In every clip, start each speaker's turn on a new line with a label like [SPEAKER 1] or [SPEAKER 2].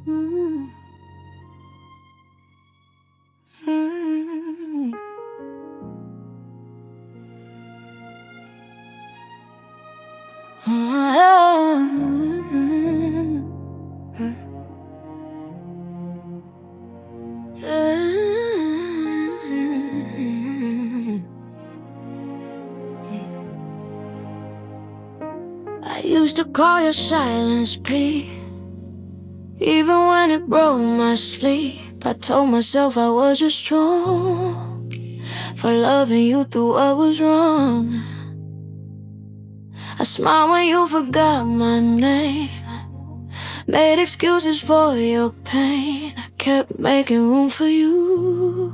[SPEAKER 1] Mm. Mm. I used to call your silence peace, even when it broke my sleep. I told myself I wasn't strong for loving you through what was wrong. I smiled when you forgot my name, made excuses for your pain. I kept making room for you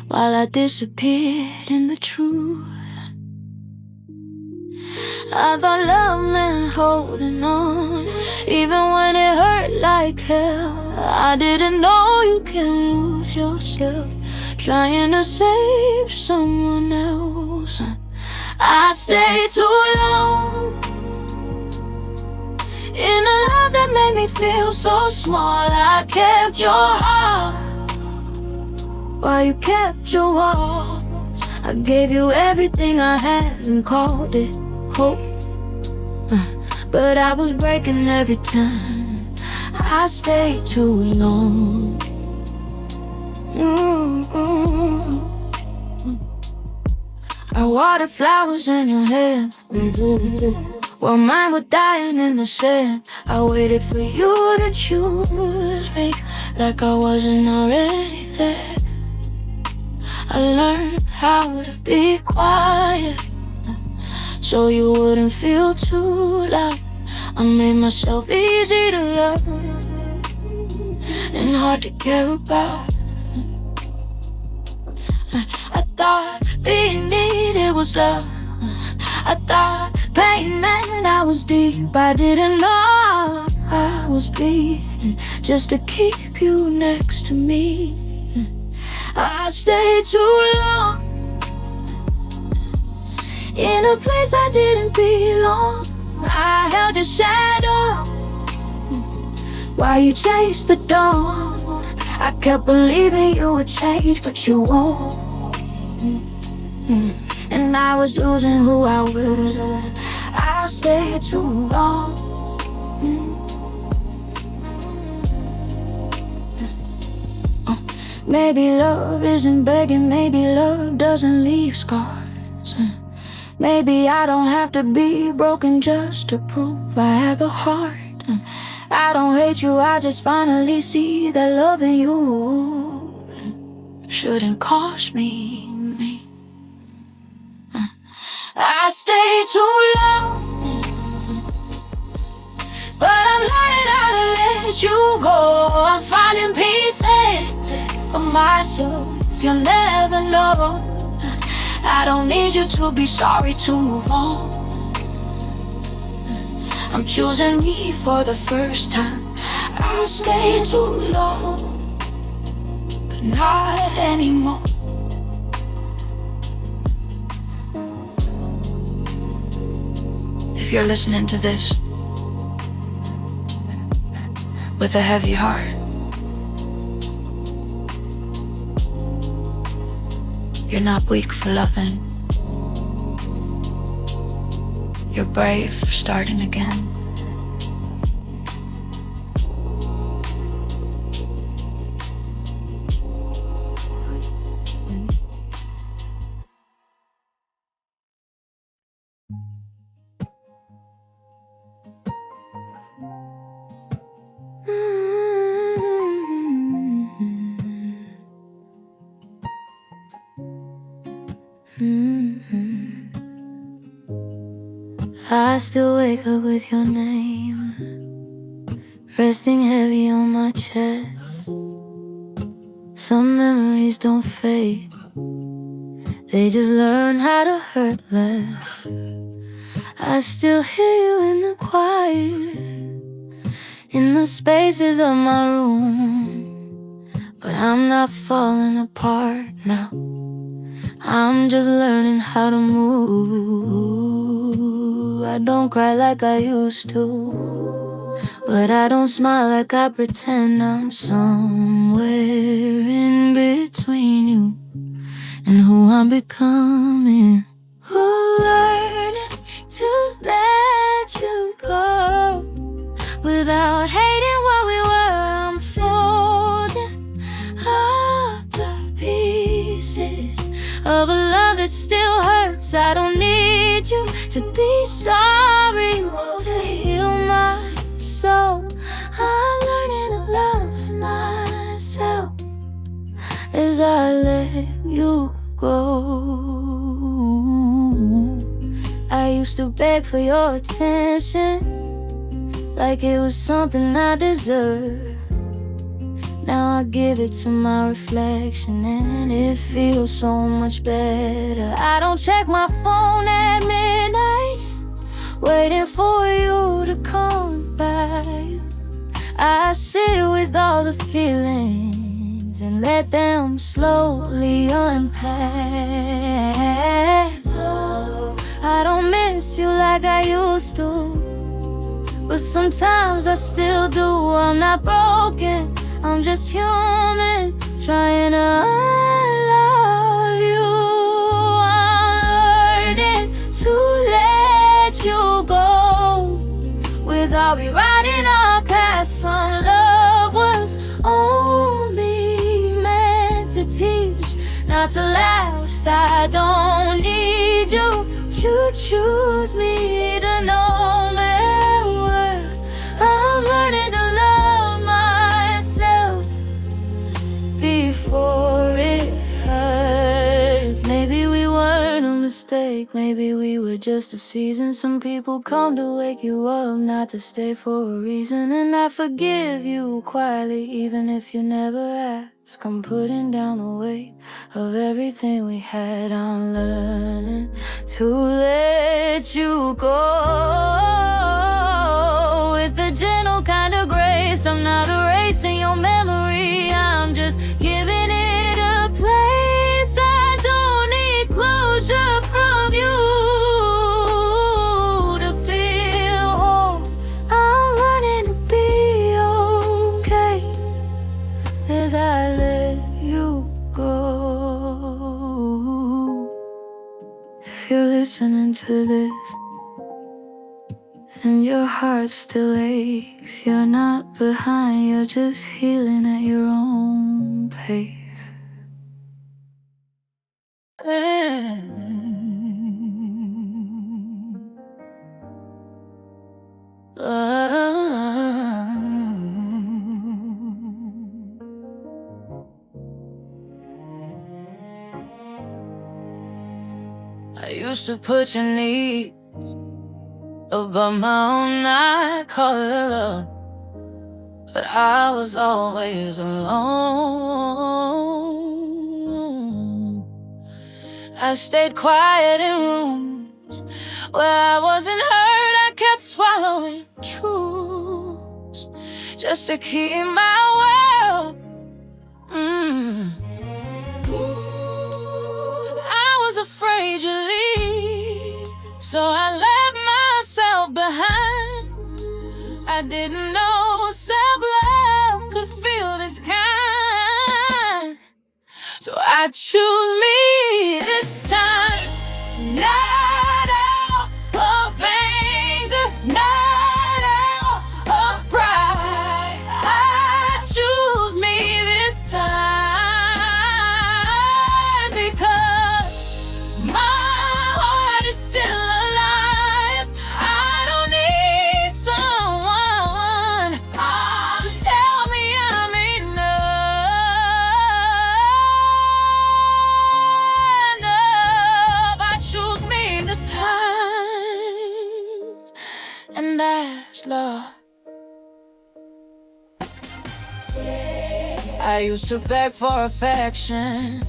[SPEAKER 1] while I disappeared in the truth. I thought love meant holding on, even when it hurt like hell. I didn't know you can lose yourself trying to save someone else. I stayed too long in a love that made me feel so small. I kept your heart while you kept your walls. I gave you everything I had and called it hope, but I was breaking every time I stayed too long. I watered flowers in your hand, while mine were dying in the sand. I waited for you to choose me like I wasn't already there. I learned how to be quiet so you wouldn't feel too loud. I made myself easy to love and hard to care about. I thought being needed was love. I thought pain meant I was deep. I didn't know I was bleeding just to keep you next to me. I stayed too long in a place I didn't belong. I held your shadow while you chased the dawn. I kept believing you would change, but you won't. And I was losing who I was. I stayed too long. Maybe love isn't begging, maybe love doesn't leave scars. Maybe I don't have to be broken just to prove I have a heart. I don't hate you, I just finally see that loving you shouldn't cost me. I stayed too long, but I'm learning how to let you go. I'm finding pieces of myself you'll never know. I don't need you to be sorry to move on. I'm choosing me for the first time. I stayed too long, but not anymore. If you're listening to this with a heavy heart, you're not weak for loving. You're brave for starting again. I still wake up with your name resting heavy on my chest. Some memories don't fade, they just learn how to hurt less. I still hear you in the quiet, in the spaces of my room. But I'm not falling apart now, I'm just learning how to move. I don't cry like I used to, But I don't smile like I pretend. I'm somewhere in between you and who I'm becoming. Learning to let you go without hating what we were. I'm folding up the pieces of a love that still hurts. I don't need you to be sorry to heal my soul. I'm learning to love myself as I let you go. I used to beg for your attention like it was something I deserve. Now I give it to my reflection and it feels so much better. I don't check my phone at midnight, waiting for you to come back. I sit with all the feelings and let them slowly unpack. So I don't miss you like I used to, but sometimes I still do. I'm not broken, I'm just human, trying to love you. I'm learning to let you go without rewriting our past. Some love was only meant to teach, not to last. I don't need you to choose me to know me well. I'm learning to love myself before it hurts. Maybe we weren't a mistake, maybe we were just a season. Some people come to wake you up, not to stay for a reason. And I forgive you quietly, even if you never ask. I'm putting down the weight of everything we had. I'm learning to let you go with a gentle kind of grace. I'm not erasing your memory, I'm just giving it a place. I don't need closure from you to feel whole. I'm learning to be okay as I let you go. If you're listening to this and your heart still aches, you're not behind, you're just healing at your own pace. I used to put your needs above my own, I call it love, but I was always alone. I stayed quiet in rooms where I wasn't heard. I kept swallowing truths just to keep my world. I was afraid you'd leave, so I left myself behind. I didn't know self-love could feel this kind. So I choose me this time. Not out of anger, not out of pride. I choose me this time because my heart is still alive. I don't need someone to tell me I'm enough. I choose me this time, and that's love. I used to beg for affection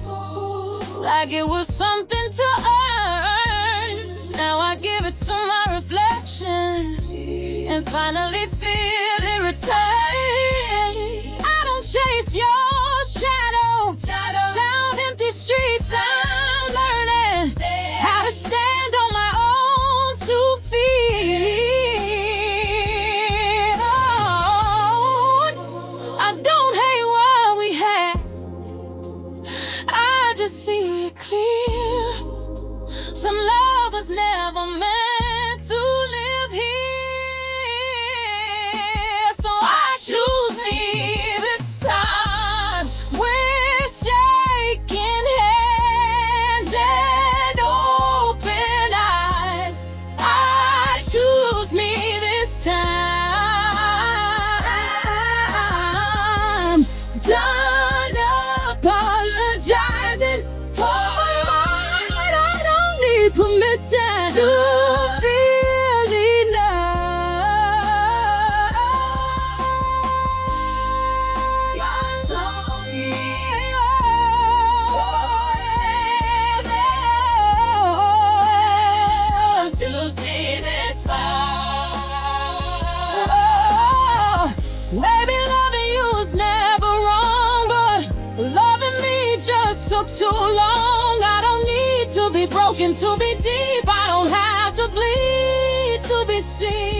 [SPEAKER 1] like it was something to earn. Now I give it to my reflection and finally feel it return. I don't chase your shadow down empty streets. I'm learning how to stand on my own 2 feet. Oh, see it clear. Some love was never meant to live here. So I choose me this time. We're shaking hands and open eyes. I choose me this time. Done apologizing for my mind. I don't need permission to feel enough. Choose me this far. Maybe loving you was never wrong, but loving me just took too long. I don't need to be broken to be deep. I don't have to bleed to be seen.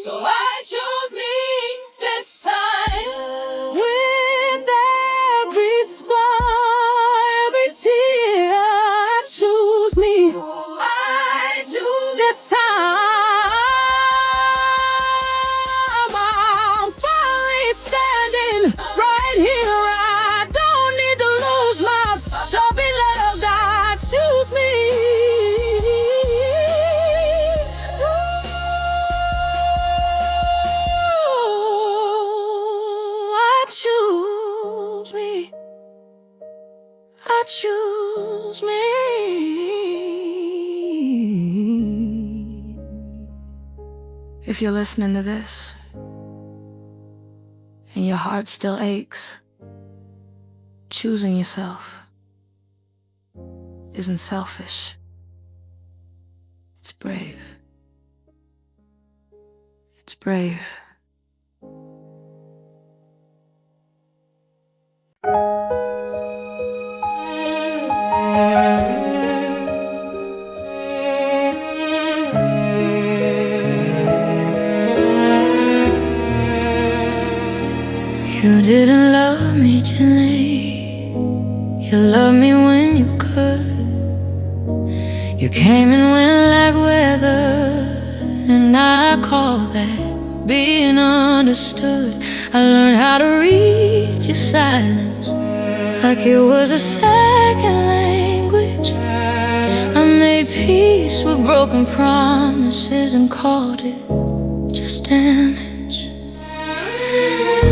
[SPEAKER 1] So I choose me this time. With every scar, every tear, I choose me. I choose this time. I'm finally standing right here. I don't need to lose my self-beloved. I choose me. I choose me. I choose me. If you're listening to this and your heart still aches, choosing yourself isn't selfish. It's brave. It's brave. You didn't love me gently. You loved me when you could. You came and went like weather, and I call that being understood. I learned how to read your silence like it was a second language. I made peace with broken promises and called it just damage.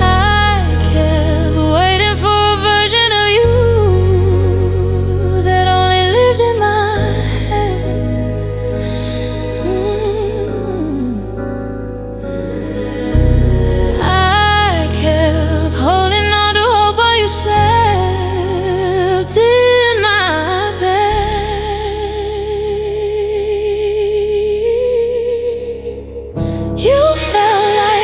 [SPEAKER 1] I kept waiting for a version of you that only lived in my head. I kept holding on to hope while you slept in my bed. You felt like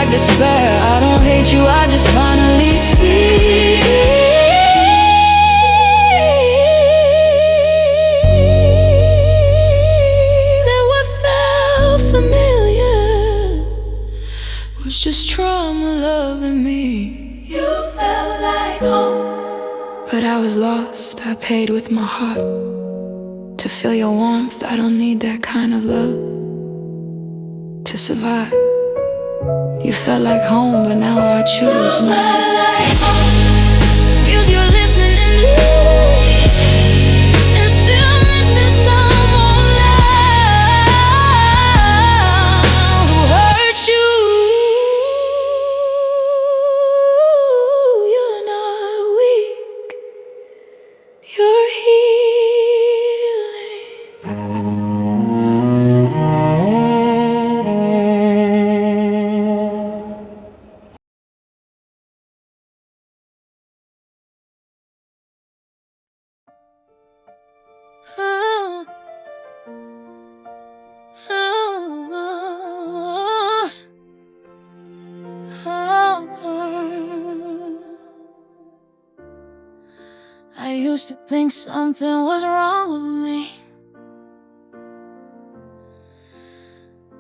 [SPEAKER 1] like despair. I don't hate you, I just finally see that what felt familiar was just trauma loving me. You felt like home, but I was lost. I paid with my heart to feel your warmth. I don't need that kind of love to survive. You felt like home, but now I choose my like home. Cause you're listening to and still missing someone loud who hurt you. You're not weak, you're I used to think something was wrong with me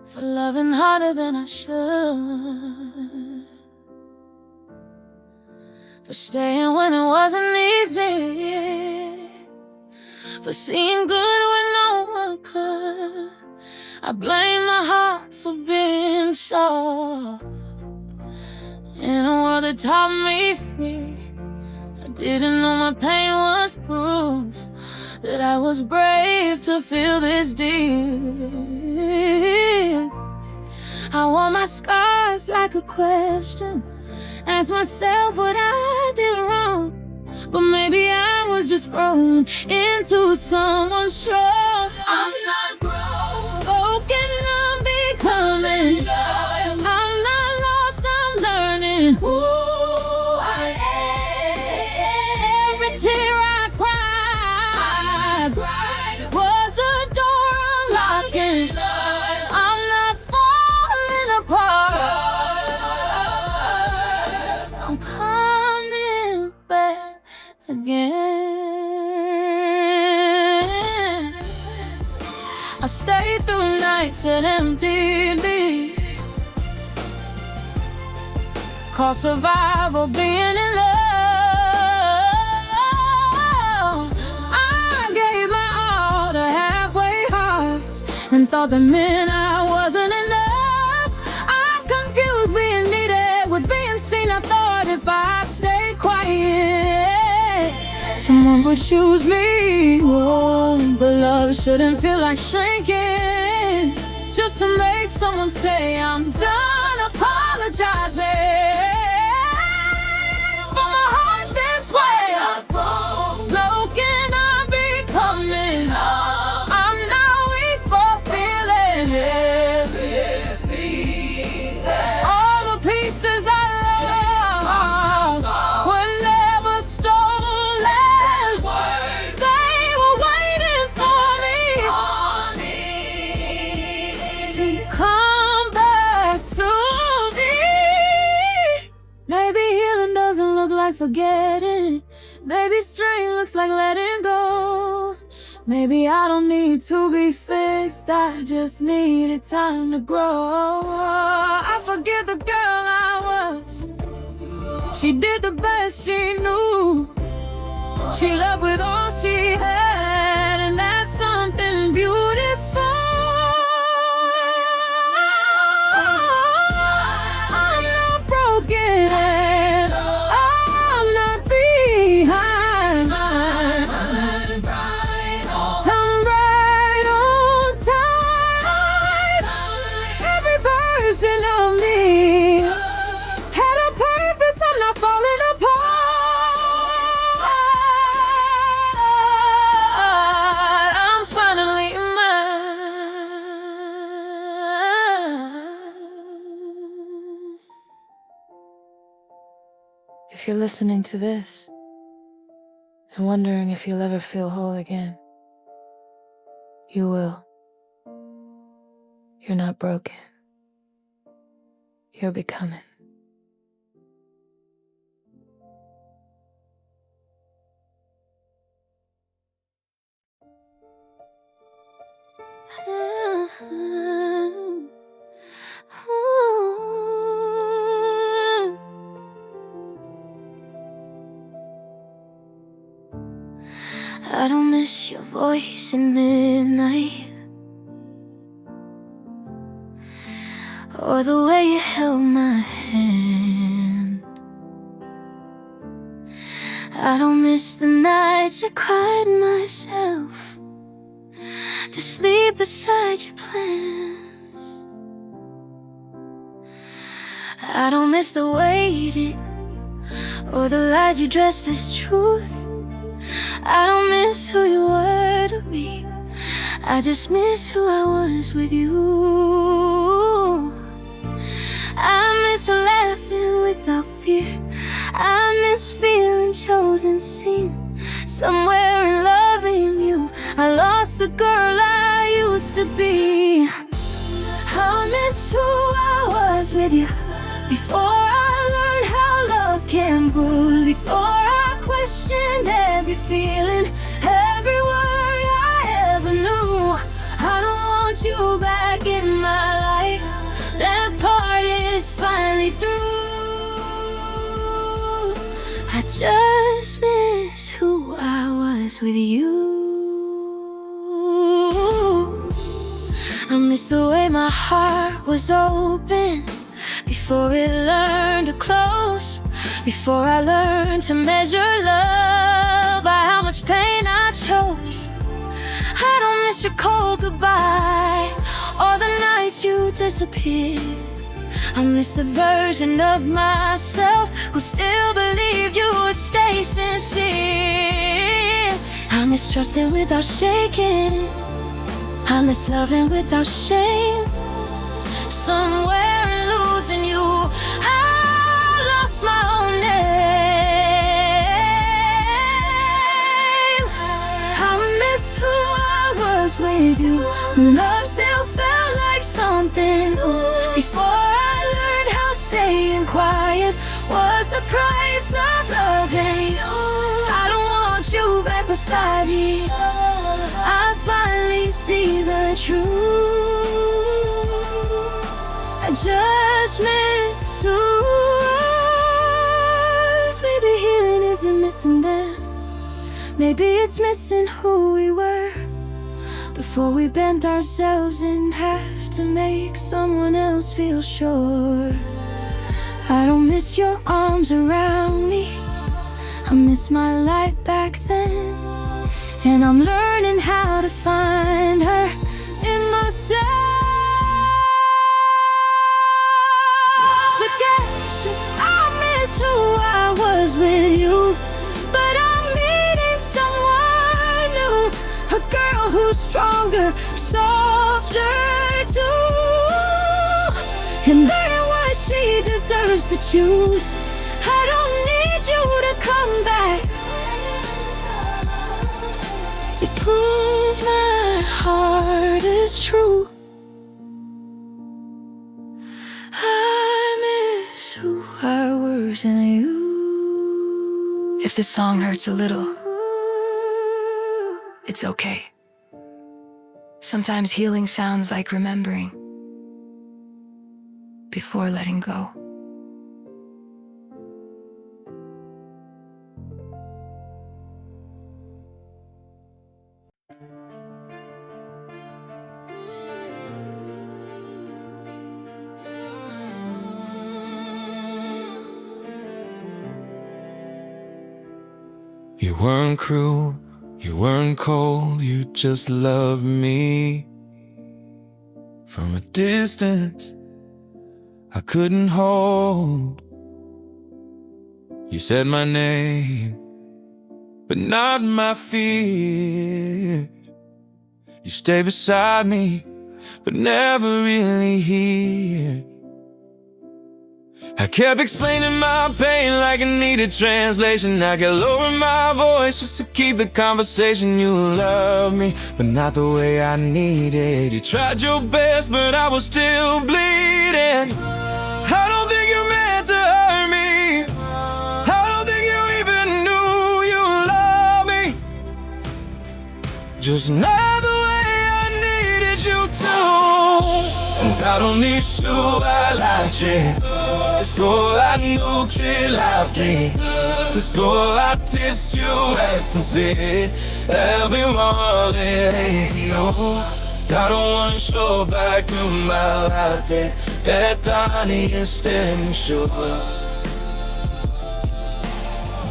[SPEAKER 1] for loving harder than I should, for staying when it wasn't easy, for seeing good when no one could. I blame my heart for being soft in a world that taught me fear. I didn't know my pain was proof that I was brave to feel this deep. I wore my scars like a question, asked myself what I did wrong, but maybe I was just growing into someone strong. I'm not broken, I'm becoming. I'm not lost, I'm learning who I am. Every tear I cried was a door unlocking. I'm not falling apart, I'm coming back again. I stayed through nights that emptied me, called survival being in love. I gave my all to halfway hearts and thought that meant I wasn't enough. I confused being needed with being seen. I thought if I stayed quiet, someone would choose me. Whoa, but love shouldn't feel like shrinking just to make someone stay. I'm done apologizing for my heart this way. I'm broken, I'm becoming. I'm not weak for feeling heavy. All the pieces I lost were never stolen. They were waiting for me to come back to me. Maybe healing doesn't look like forgetting. Maybe strength looks like letting go. Maybe I don't need to be fixed, I just needed time to grow. I forget the girl I was. She did the best she knew. She loved with all she had, and that's something beautiful. I'm not broken, and I'm not behind. I'm bright on time. Every version of me had a purpose, I'm not falling apart. I'm finally mine. If you're listening to this and wondering if you'll ever feel whole again, you will. You're not broken. you're becoming. I don't miss your voice in midnight, or the way you held my hand. I don't miss the nights I cried myself to sleep beside your plans. I don't miss the waiting or the lies you dressed as truth. I don't miss who you were to me, I just miss who I was with you. I miss laughing without fear, I miss feeling chosen, seen somewhere in loving you. I lost the girl I used to be. I miss who I was with you, before I learned how love can bruise, before I questioned every feeling, every word I ever knew. I don't want you back in my life, that part is finally through. I just miss who I was with you. I miss the way my heart was open before it learned to close, before I learned to measure love by how much pain I chose. I don't miss your cold goodbye or the nights you disappeared. I miss a version of myself who still believed you would stay sincere. I miss trusting without shaking, I miss loving without shame. Somewhere in losing you, I lost my own name. I miss who I was with you, love still felt like something new, before I learned how staying quiet was the price of loving you. I don't want you back beside me, I finally see the truth. I just miss who was. Maybe healing isn't missing them, maybe it's missing who we were before we bent ourselves in half to make someone else feel sure. I don't miss your arms around me, I miss my light back then, and I'm learning how to find her in myself. I miss who I was with you, but I'm meeting someone new, a girl who's stronger, softer too, and learning what she deserves to choose. I don't need you to come back to prove my heart is true. Who I was in you. If this song hurts a little, it's okay. Sometimes healing sounds like remembering before letting go.
[SPEAKER 2] You weren't cruel, you weren't cold, you just loved me. From a distance I couldn't hold. You said my name, but not my fear. You stay beside me, but never really here. I kept explaining my pain like I needed translation. I kept lowering my voice just to keep the conversation. You love me, but not the way I needed. You tried your best, but I was still bleeding. I don't think you meant to hurt me. I don't think you even knew you loved me. Just not the way I needed you to. And I don't need you, I like you. It's all I knew, kid, loved me. It's all I did, you act and say every morning, you know. I don't wanna show back in my life that Donnie instead sure.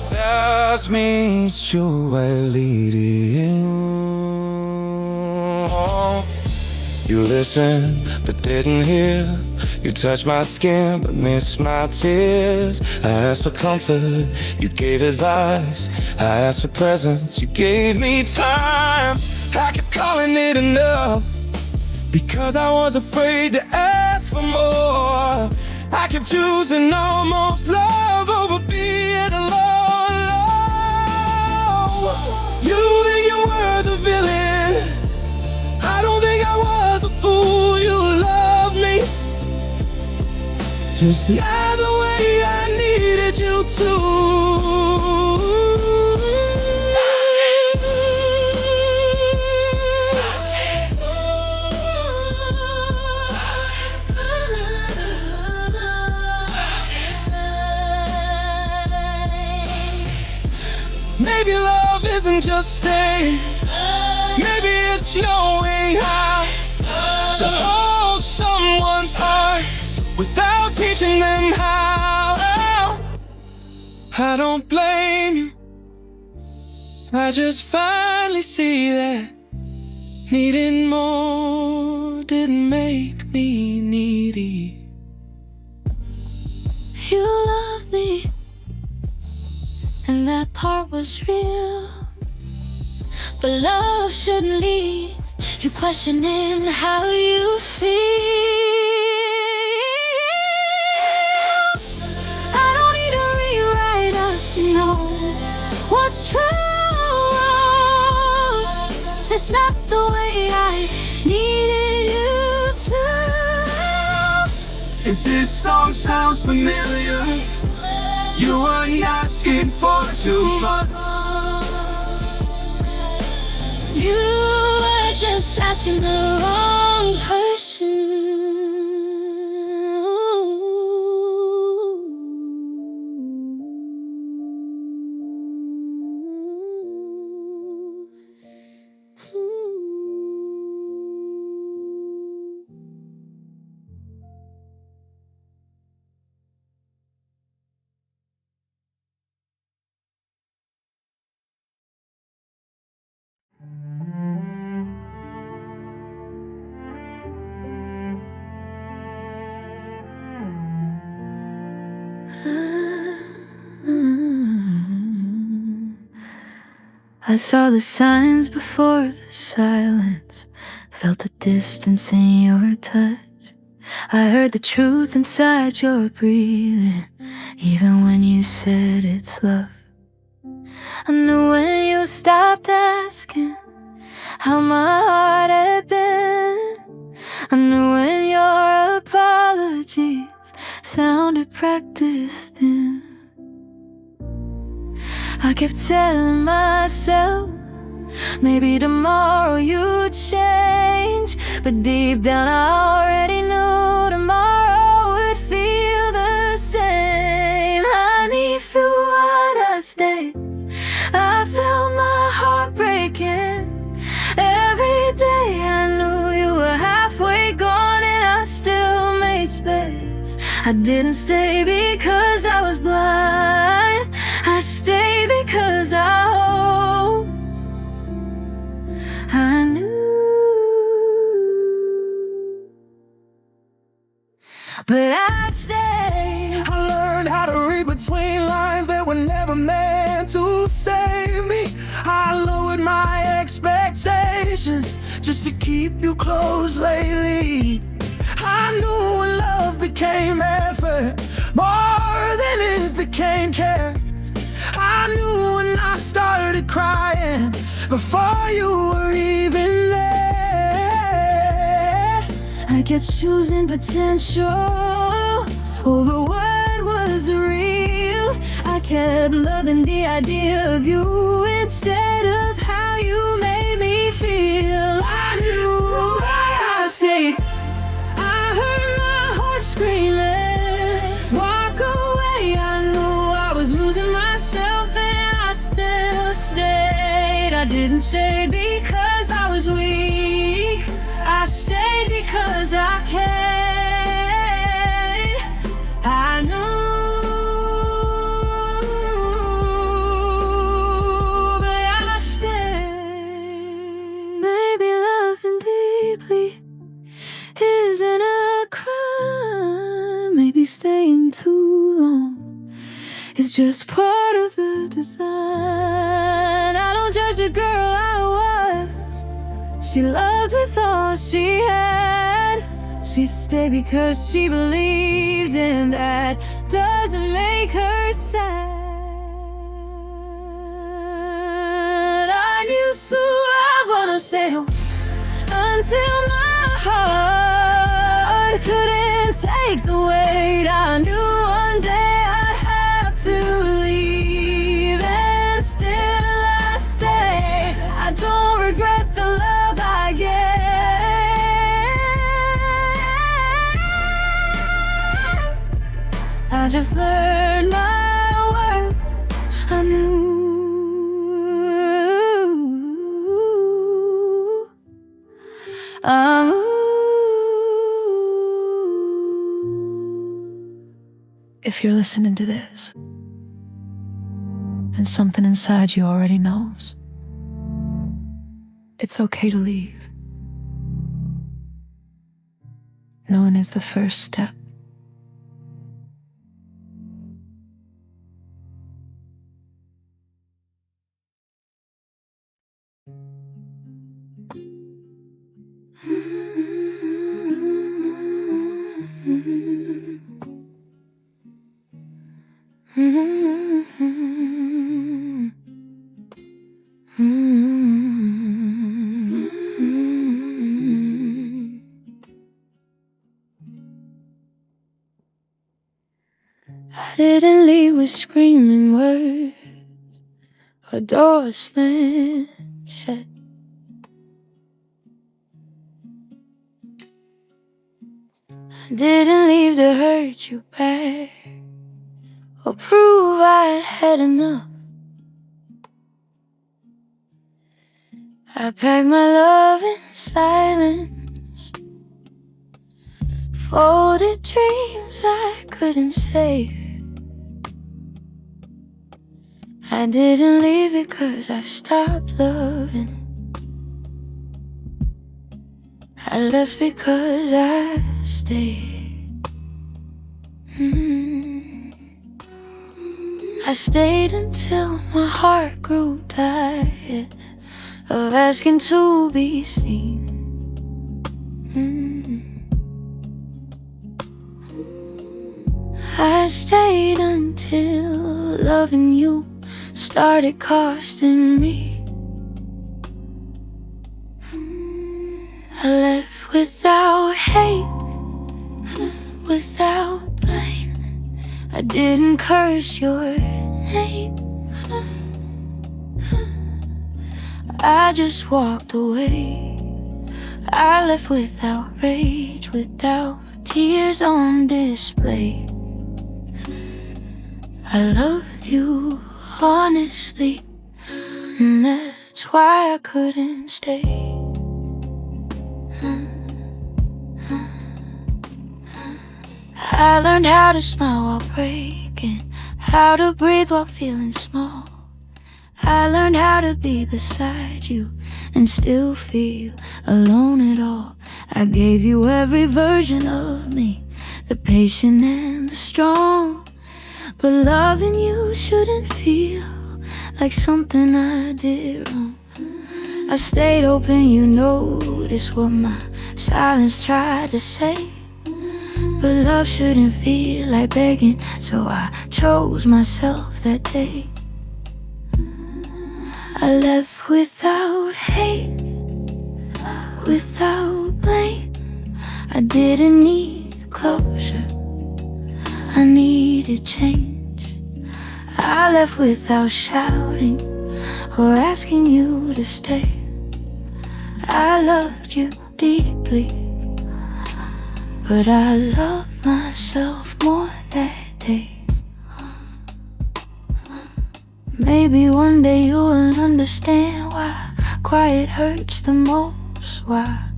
[SPEAKER 2] That's me, you I lead you. You listened, but didn't hear. You touched my skin, but missed my tears. I asked for comfort, you gave advice. I asked for presence, you gave me time. I kept calling it enough, because I was afraid to ask for more. I kept choosing almost love over being alone. You think you were the villain. I don't think I was a fool, you love me. Just not the way I needed you to. Maybe love isn't just staying. Maybe it's knowing how to hold someone's heart without teaching them how. I don't blame you. I just finally see that needing more didn't make me needy.
[SPEAKER 1] You love me, and that part was real. But love shouldn't leave you questioning how you feel. I don't need to rewrite us, you know what's true. Just not the way I needed you to.
[SPEAKER 2] If this song sounds familiar, you weren't asking for too much.
[SPEAKER 1] You were just asking the wrong person. I saw the signs before the silence, felt the distance in your touch. I heard the truth inside your breathing, even when you said it's love. I knew when you stopped asking how my heart had been. I knew when your apologies sounded practiced in. I kept telling myself, maybe tomorrow you'd change. But deep down I already knew tomorrow would feel the same. Honey, if you wanna stay, I felt my heart breaking. Every day I knew you were halfway gone, and I still made space. I didn't stay because I was blind. I stayed because I hope. I knew, but I stayed.
[SPEAKER 2] I learned how to read between lines that were never meant to save me. I lowered my expectations just to keep you close lately. I knew when love became effort, more than it became care. I knew when I started crying before you were even there.
[SPEAKER 1] I kept choosing potential over what was real. I kept loving the idea of you instead of how you made me feel. I knew why I stayed. I heard my heart screaming, walk away. I knew I was losing myself, and I still stayed. I didn't stay because I was weak, I stayed because I cared. I knew, but I stayed. Maybe loving deeply isn't a crime. Maybe staying too long is just part of the design. I don't judge the girl I was. She loved with all she had. She stayed because she believed, and that doesn't make her sad. I knew so I wanna stay home until my heart couldn't take the weight. I knew one day I'd have to leave, and still I stayed. I don't regret the love I gave. I just learned my worth. I knew. If you're listening to this, and something inside you already knows, it's okay to leave. Knowing is the first step. I didn't leave with screaming words or doors slammed shut. I didn't leave to hurt you back or prove I had enough. I packed my love in silence, folded dreams I couldn't save. I didn't leave because I stopped loving. I left because I stayed. I stayed until my heart grew tired of asking to be seen. I stayed until loving you started costing me. I left without hate, without blame. I didn't curse your name. I just walked away. I left without rage, without tears on display. I loved you honestly, and that's why I couldn't stay. I learned how to smile while breaking, how to breathe while feeling small. I learned how to be beside you and still feel alone at all. I gave you every version of me, the patient and the strong. But loving you shouldn't feel like something I did wrong. I stayed open, you noticed what my silence tried to say. But love shouldn't feel like begging, so I chose myself that day. I left without hate, without blame. I didn't need closure, needed change. I left without shouting or asking you to stay. I loved you deeply, but I loved myself more that day. Maybe one day you'll understand why quiet hurts the most, why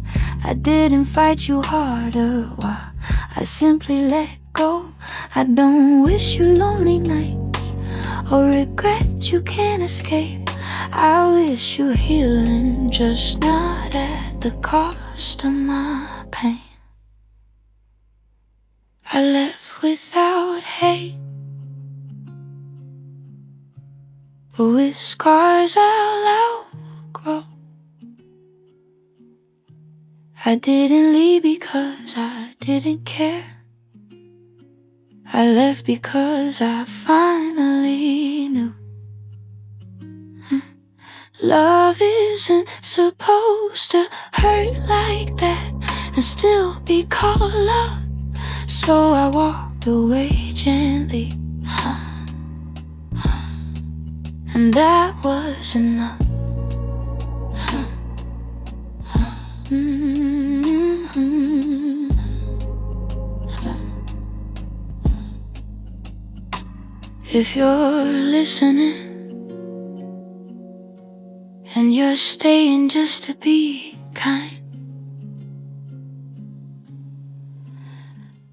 [SPEAKER 1] I didn't fight you harder, why I simply let go. I don't wish you lonely nights or regret you can't escape. I wish you healing, just not at the cost of my pain. I left without hate, but with scars I'll outgrow. I didn't leave because I didn't care. I left because I finally knew love isn't supposed to hurt like that and still be called love. So I walked away gently, and that was enough. If you're listening and you're staying just to be kind,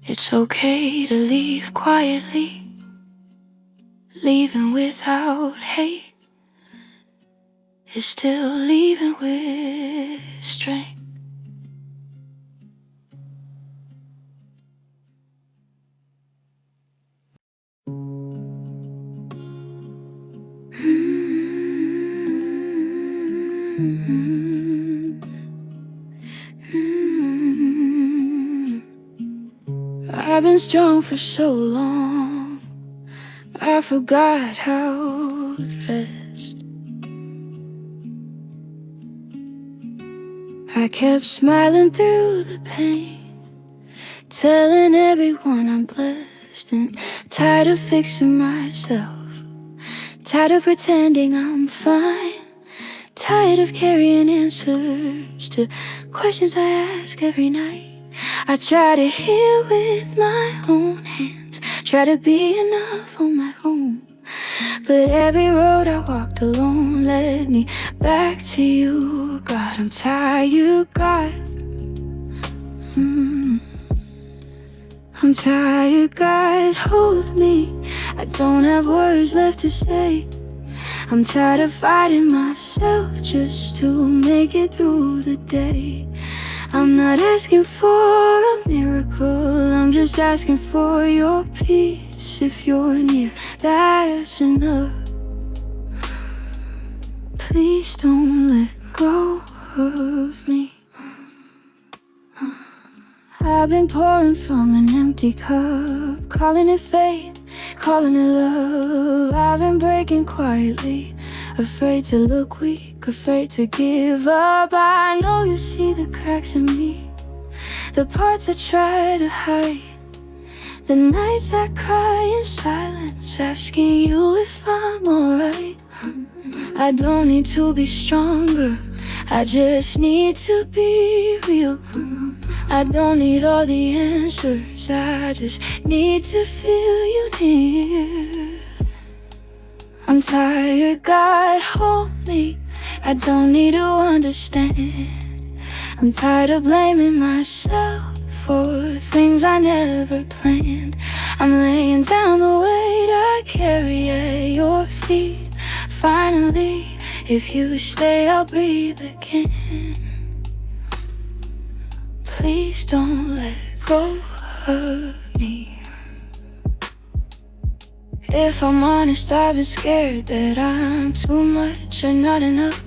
[SPEAKER 1] it's okay to leave quietly. Leaving without hate is still leaving with strength. I've been strong for so long, I forgot how to rest. I kept smiling through the pain, telling everyone I'm blessed, and tired of fixing myself, tired of pretending I'm fine, tired of carrying answers to questions I ask every night. I try to heal with my own hands, try to be enough on my own, but every road I walked alone led me back to you. God, I'm tired, God. I'm tired, God, hold me. I don't have words left to say. I'm tired of fighting myself just to make it through the day. I'm not asking for a miracle, I'm just asking for your peace. If you're near, that's enough. Please don't let go of me. I've been pouring from an empty cup, calling it faith, calling it love. I've been breaking quietly, afraid to look weak, afraid to give up. I know you see the cracks in me, the parts I try to hide, the nights I cry in silence, asking you if I'm alright. I don't need to be stronger, I just need to be real. I don't need all the answers, I just need to feel you near. I'm tired, God, hold me. I don't need to understand. I'm tired of blaming myself for things I never planned. I'm laying down the weight I carry at your feet. Finally, if you stay, I'll breathe again. Please don't let go of me. If I'm honest, I've been scared that I'm too much or not enough.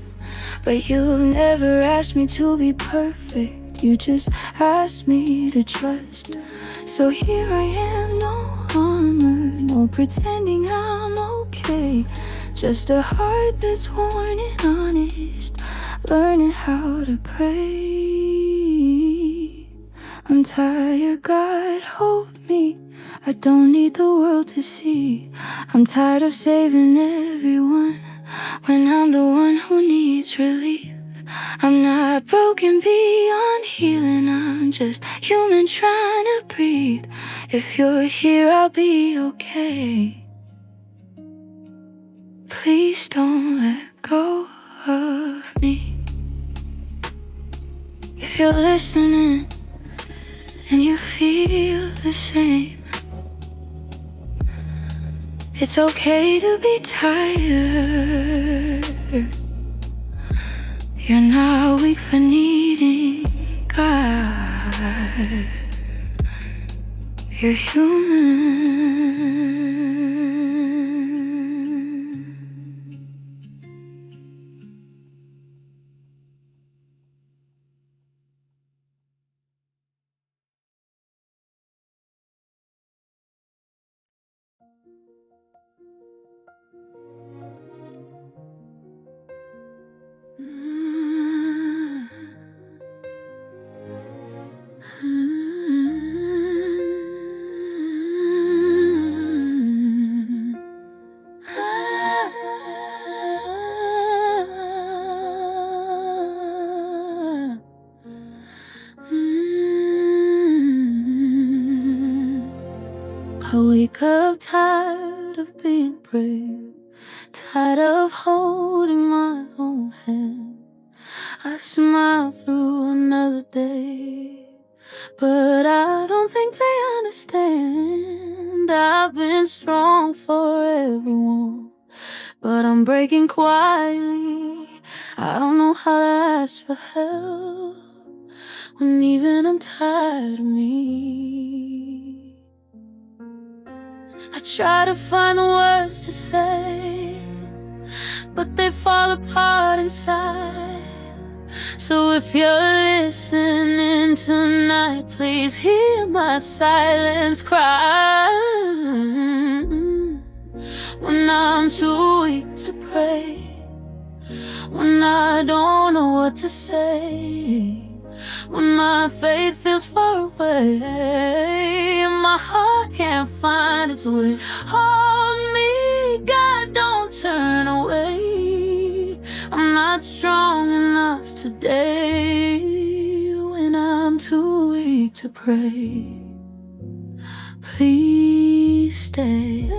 [SPEAKER 1] But you've never asked me to be perfect, you just asked me to trust. So here I am, no armor, no pretending I'm okay, just a heart that's worn and honest, learning how to pray. I'm tired, God, hold me. I don't need the world to see. I'm tired of saving everyone when I'm the one who needs relief. I'm not broken beyond healing, I'm just human trying to breathe. If you're here, I'll be okay. Please don't let go of me. If you're listening and you feel the same, it's okay to be tired. You're not weak for needing God. You're human. I wake up tired of being brave, tired of holding my own hand. I smile through another day, but I don't think they understand. I've been strong for everyone, but I'm breaking quietly. I don't know how to ask for help when even I'm tired of me. I try to find the words to say, but they fall apart inside. So if you're listening tonight, please hear my silence cry. When I'm too weak to pray, when I don't know what to say, when my faith feels far away, and my heart can't find its way. Hold me, God, don't turn away. I'm not strong enough today. When I'm too weak to pray, please stay.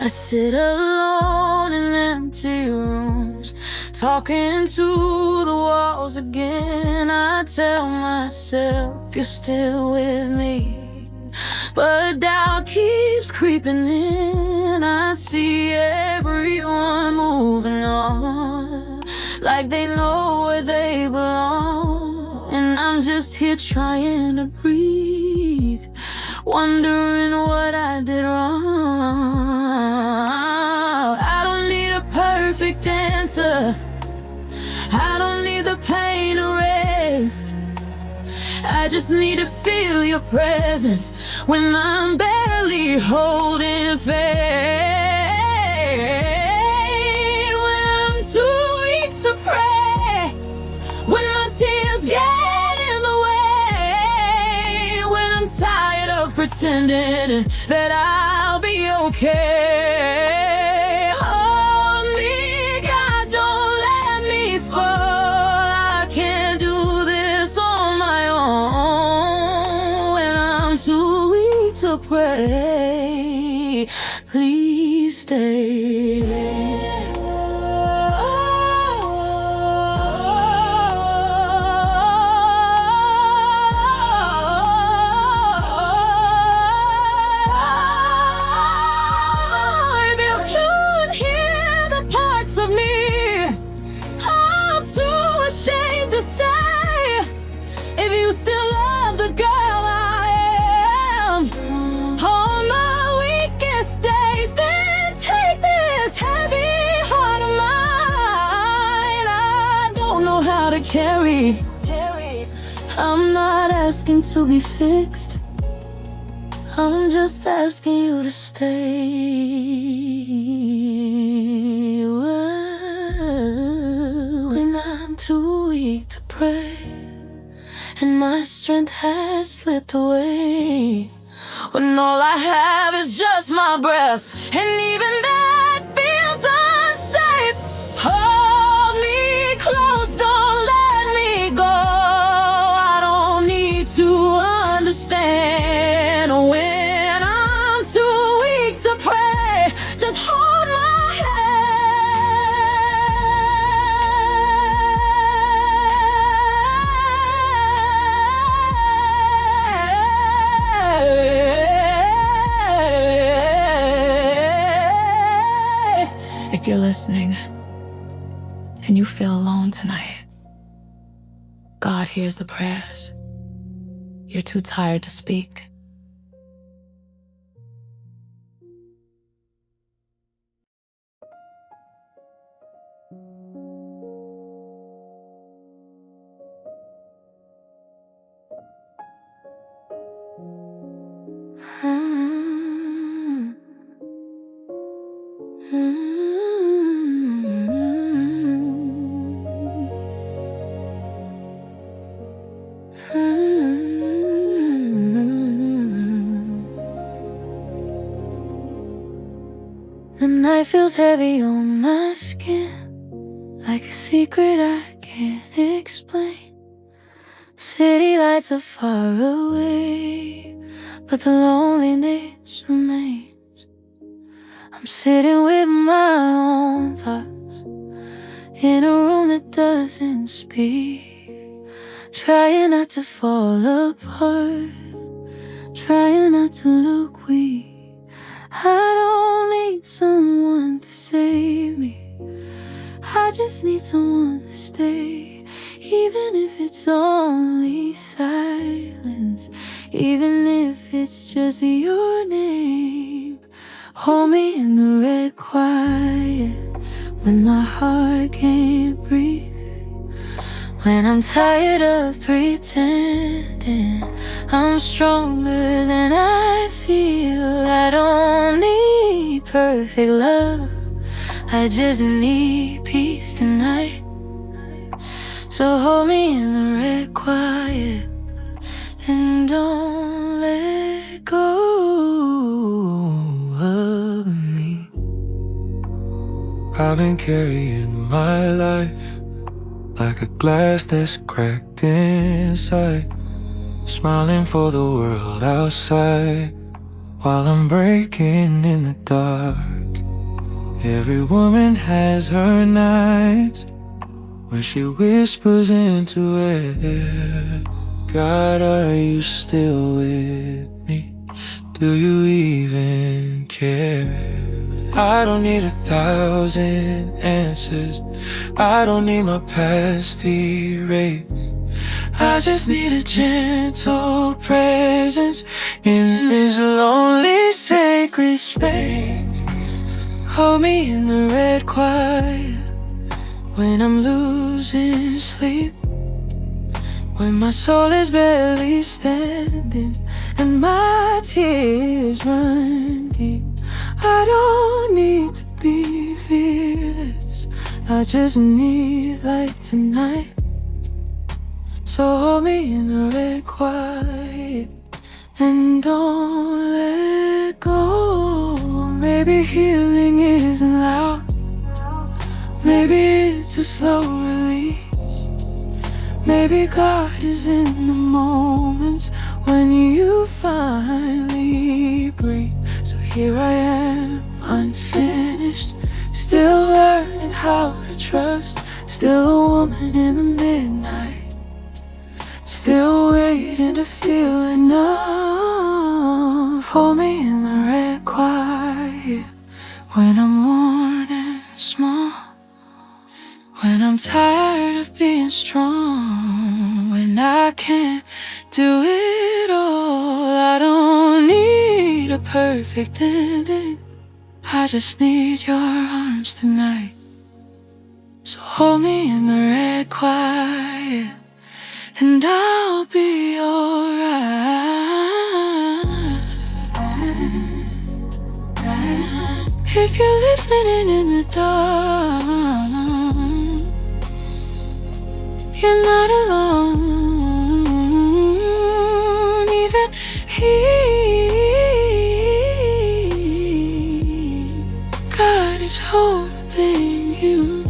[SPEAKER 1] I sit alone in empty rooms, talking to the walls again. I tell myself you're still with me, but doubt keeps creeping in. I see everyone moving on, like they know where they belong, and I'm just here trying to breathe, wondering what I did wrong. I don't need a perfect answer, I don't need the pain to rest. I just need to feel your presence when I'm barely holding faith. When I'm too weak to pray, when my tears get in the way, when I'm tired of pretending that I'll be okay. Hold me, God, don't let me fall. I can't do this on my own. When I'm too weak to pray, please stay. If you still love the girl I am, on my weakest days, then take this heavy heart of mine. I don't know how to carry. I'm not asking to be fixed, I'm just asking you to stay when I'm too weak to pray and my strength has slipped away, when all I have is just my breath, and even that feels unsafe. Hold me close, don't let me go. I don't need to understand when I'm too weak to pray. Just hold my If you're listening and you feel alone tonight, God hears the prayers. You're too tired to speak. The night feels heavy on my skin, like a secret I can't explain. City lights are far away, but the loneliness remains. I'm sitting with my own thoughts in a room that doesn't speak, trying not to fall apart, trying not to look weak. I don't need someone to save me, I just need someone to stay. Even if it's only silence, even if it's just your name. Hold me in the red quiet when my heart can't breathe, when I'm tired of pretending I'm stronger than I feel. I don't need perfect love, I just need peace tonight. So hold me in the red quiet and don't let go of me.
[SPEAKER 2] I've been carrying my life like a glass that's cracked inside, smiling for the world outside while I'm breaking in the dark. Every woman has her nights when she whispers into it, God, are you still with me? Do you even care? I don't need 1,000 answers, I don't need my past erased. I just need a gentle presence in this lonely sacred space.
[SPEAKER 1] Hold me in the red quiet when I'm losing sleep, when my soul is barely standing and my tears run deep. I don't need to be fearless, I just need light tonight. So hold me in the red quiet and don't let go. Maybe healing isn't loud, maybe it's a slow release. Maybe God is in the moments when you finally breathe. So here I am, unfinished, still learning how to trust, still a woman in the midnight, still waiting to feel enough. Hold me in the red quiet when I'm worn and small, when I'm tired of being strong, when I can't do it all. I don't need a perfect ending, I just need your arms tonight. So hold me in the red quiet and I'll be alright. listening in the dark, you're not alone. Even here, God is holding you.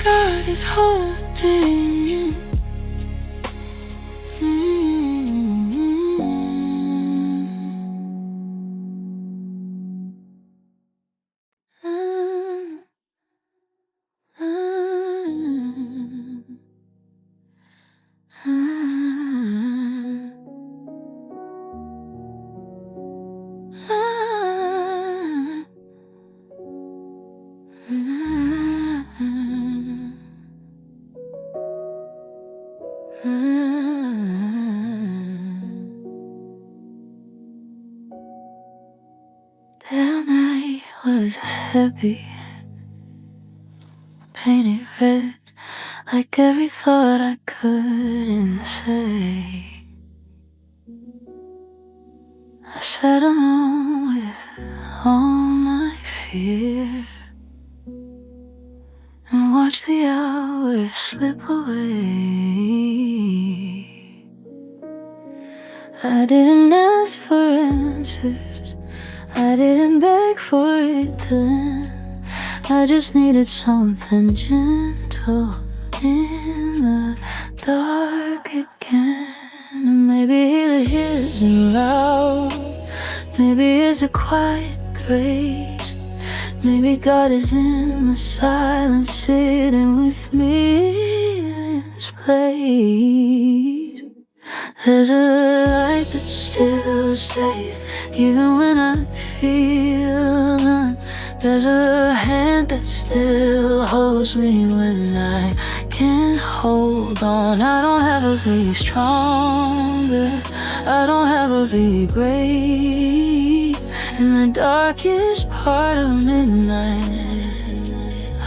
[SPEAKER 1] God is holding you. That night was heavy, painted red, like every thought I couldn't say. I sat alone with all my fear and watched the hours slip away. I didn't ask for answers, I didn't beg for it to end. I just needed something gentle in the dark again. And maybe it isn't loud, maybe it's a quiet grace. Maybe God is in the silence, sitting with me in this place. There's a light that still stays, even when I feel none. There's a hand that still holds me when I can't hold on. I don't have to be stronger, I don't have to be brave. In the darkest part of midnight,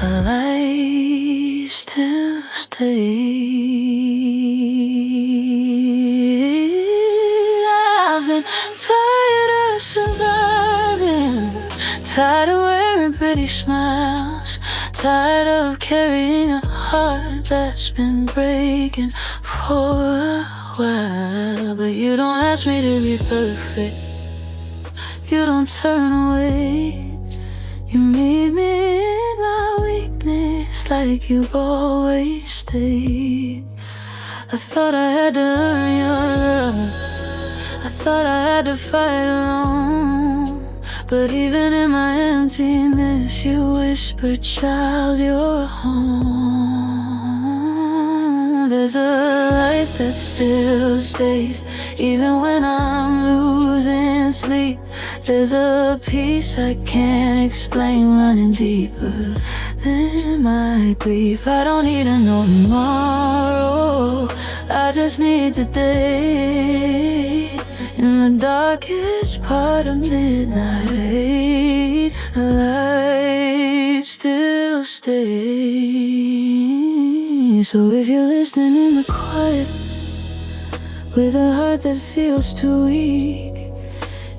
[SPEAKER 1] a light still stays. I've been tired of surviving, tired of wearing pretty smiles, tired of carrying a heart that's been breaking for a while. But you don't ask me to be perfect, you don't turn away. You meet me in my weakness like you've always stayed. I thought I had to earn your love, I thought I had to fight alone. But even in my emptiness, you whispered, child, you're home. There's a light that still stays, even when I'm losing sleep. There's a peace I can't explain, running deeper than my grief. I don't need to know tomorrow, I just need today. In the darkest part of midnight, the light still stays. So if you're listening in the quiet, with a heart that feels too weak,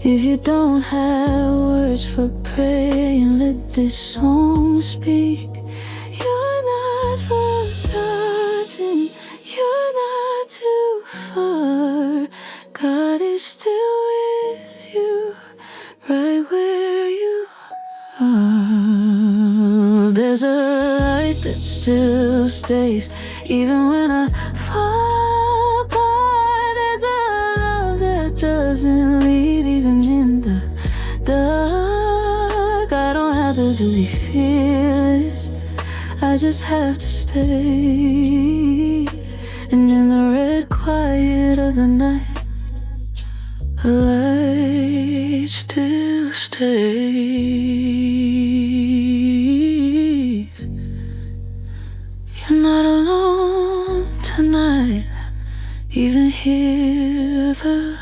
[SPEAKER 1] if you don't have words for praying, let this song speak. You're not forgotten, you're not too far. God is still with you, right where you are. There's a light that still stays, even when I fall apart. There's a love that doesn't leave, even in the dark. I don't have to be fearless, I just have to stay. And in the red quiet of the night, the light still stays. You're not alone tonight, even here the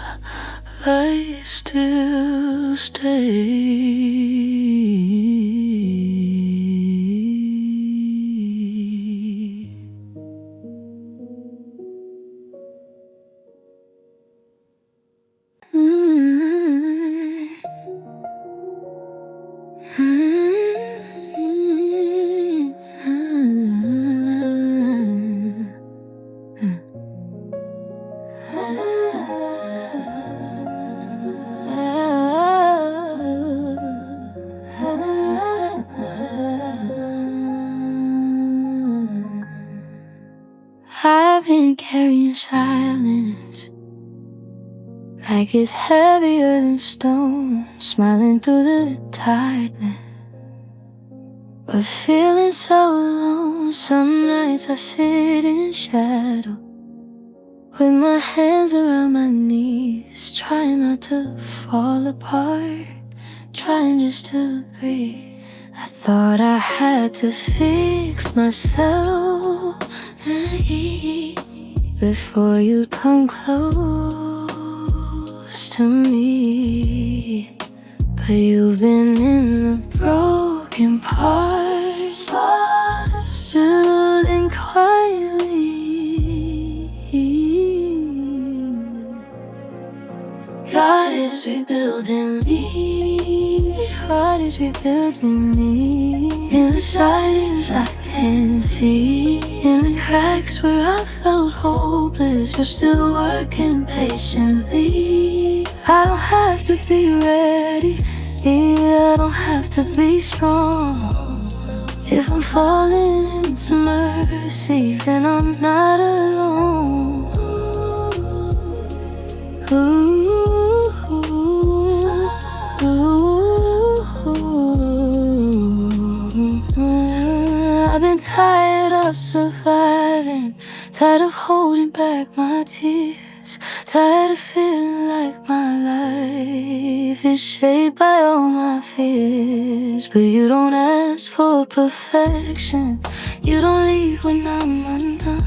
[SPEAKER 1] light still stays. Mm-hmm. silence, like it's heavier than stone, smiling through the tiredness, but feeling so alone. Some nights I sit in shadow, with my hands around my knees, trying not to fall apart, trying just to breathe. I thought I had to fix myself before you'd come close to me. But you've been in the broken parts, building quietly. God is rebuilding me. God is rebuilding me. In the silence I can see, in the cracks where I felt hopeless, you're still working patiently. I don't have to be ready, yeah, I don't have to be strong. If I'm falling into mercy, then I'm not alone. I've been tired of surviving, tired of holding back my tears, tired of feeling like my life is shaped by all my fears. But you don't ask for perfection, you don't leave when I'm undone.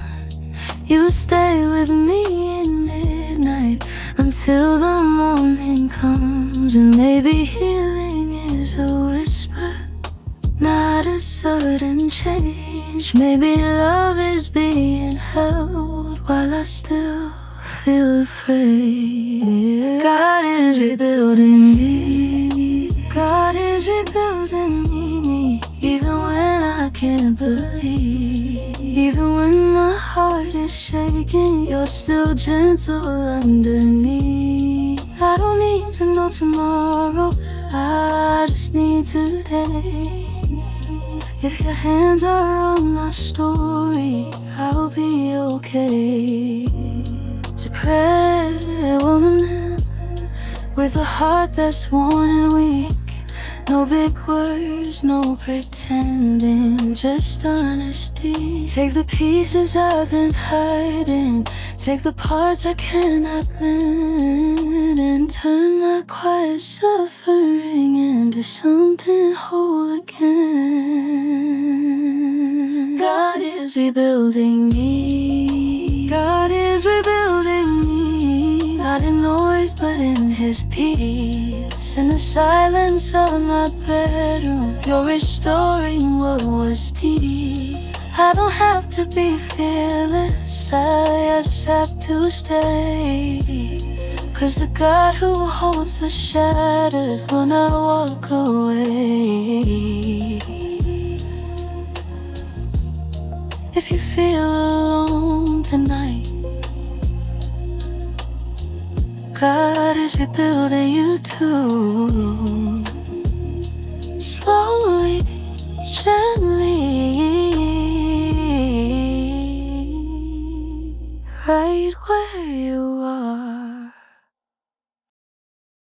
[SPEAKER 1] You stay with me in midnight until the morning comes. And maybe healing is a whisper, not a sudden change. Maybe love is being held while I still feel afraid. God is rebuilding me. God is rebuilding me. Even when I can't believe, even when my heart is shaking, you're still gentle underneath. I don't need to know tomorrow, I just need today. If your hands are on my story, I'll be okay. To pray, woman, with a heart that's worn and weak. No big words, no pretending, just honesty. Take the pieces I've been hiding, take the parts I cannot mend, and turn my quiet suffering into something whole again. God is rebuilding me. God is rebuilding me, not in noise but in His peace. In the silence of my bedroom, you're restoring what was deep. I don't have to be fearless, I just have to stay. 'Cause the God who holds the shattered will not walk away. If you feel alone tonight, God is rebuilding you too. Slowly, gently,